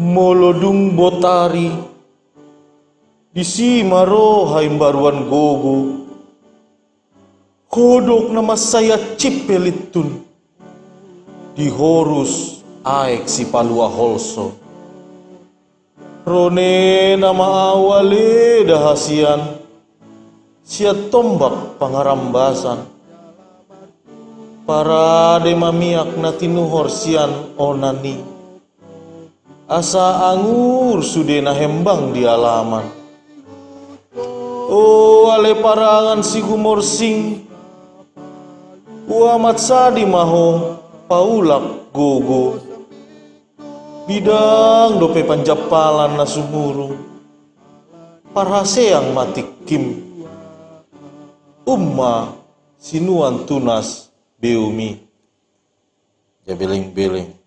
molodung botari disi maro haimbaruan gogo kodok nama saya cipelitun di horus aek si palua holso rone nama awale dahasian sia tombak pangarambasan para demamiak natinuhor sian onani asa angur sudena hembang di alaman. Oh ale parangan si gumorsing uamat sadi maho paulak gogo bidang dope panjapalan na sumurung parhaseang matik kim umma sinuan tunas beumi jabeling-beling